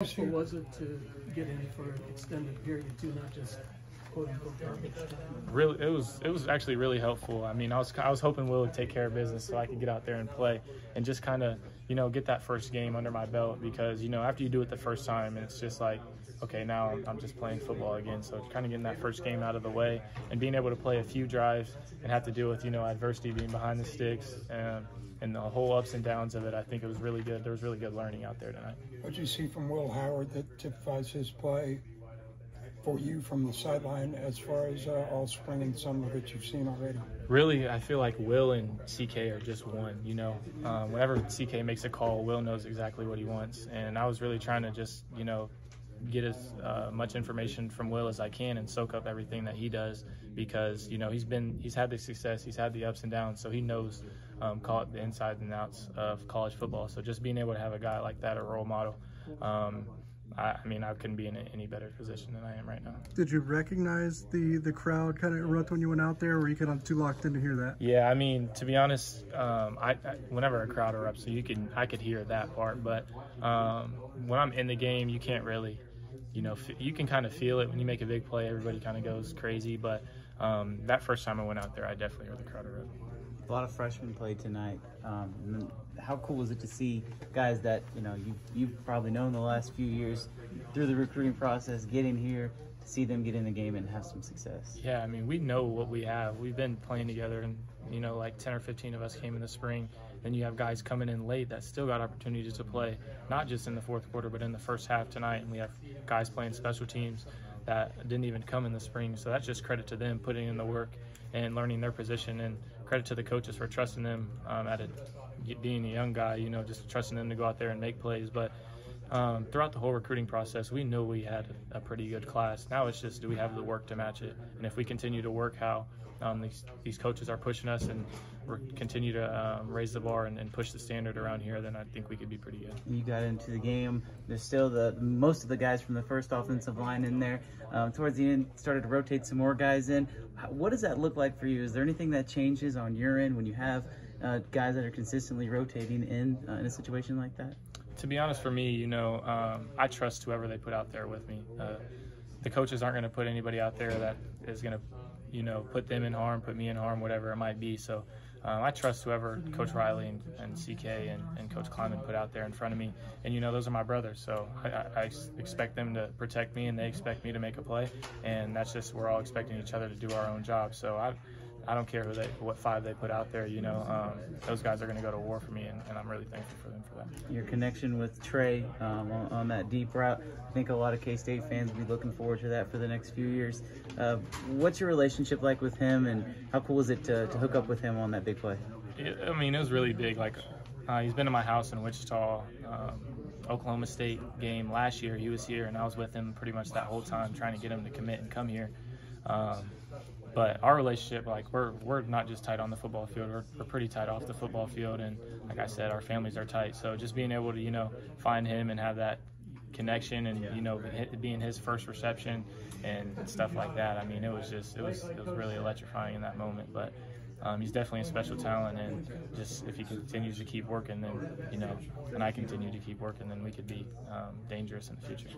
How was it to get in for an extended period too, not just quote unquote garbage time? Really, it was actually really helpful. I mean, I was hoping Will would take care of business so I could get out there and play and just kind of get that first game under my belt, because after you do it the first time, and it's just like, okay, now I'm just playing football again. So kind of getting that first game out of the way and being able to play a few drives and have to deal with adversity, being behind the sticks, and the whole ups and downs of it. I think it was really good. There was really good learning out there tonight. What did you see from Will Howard that typifies his play for you from the sideline, as far as all spring and summer that you've seen already? Really, I feel like Will and CK are just one. Whenever CK makes a call, Will knows exactly what he wants. And I was really trying to just, get as much information from Will as I can and soak up everything that he does, because, he's had the success, he's had the ups and downs, so he knows call it the inside and outs of college football. So just being able to have a guy like that, a role model, I couldn't be in any better position than I am right now. Did you recognize the crowd kind of erupt when you went out there, or were you kind of too locked in to hear that? Yeah, to be honest, whenever a crowd erupts, I could hear that part. But when I'm in the game, you can't really, you can kind of feel it when you make a big play. Everybody kind of goes crazy. But that first time I went out there, I definitely heard the crowd erupt. A lot of freshmen played tonight. How cool was it to see guys that you've probably known the last few years through the recruiting process getting here, to see them get in the game and have some success? Yeah, we know what we have. We've been playing together, and like 10 or 15 of us came in the spring. Then you have guys coming in late that still got opportunities to play, not just in the fourth quarter, but in the first half tonight. And we have guys playing special teams that didn't even come in the spring. So that's just credit to them putting in the work and learning their position, and credit to the coaches for trusting them being a young guy, just trusting them to go out there and make plays. But throughout the whole recruiting process, we know we had a pretty good class. Now it's just, do we have the work to match it? And if we continue to work how these coaches are pushing us, and continue to raise the bar and push the standard around here, then I think we could be pretty good. You got into the game. There's still most of the guys from the first offensive line in there. Towards the end, started to rotate some more guys in. What does that look like for you? Is there anything that changes on your end when you have guys that are consistently rotating in a situation like that? To be honest, for me, I trust whoever they put out there with me. The coaches aren't going to put anybody out there that is going to put them in harm, put me in harm, whatever it might be. So I trust whoever Coach Riley and CK and Coach Kleiman put out there in front of me. And, those are my brothers. So I expect them to protect me, and they expect me to make a play. And that's just, we're all expecting each other to do our own job. So I don't care what five they put out there. Those guys are going to go to war for me, and I'm really thankful for them for that. Your connection with Trey on that deep route, I think a lot of K-State fans will be looking forward to that for the next few years. What's your relationship like with him, and how cool was it to hook up with him on that big play? It was really big. He's been to my house in Wichita. Oklahoma State game last year, he was here, and I was with him pretty much that whole time, trying to get him to commit and come here. But our relationship, we're not just tight on the football field, we're pretty tight off the football field, and like I said, our families are tight. So just being able to find him and have that connection, and being his first reception and stuff like that, it was really electrifying in that moment. But he's definitely a special talent, and just if he continues to keep working, then and I continue to keep working, then we could be dangerous in the future.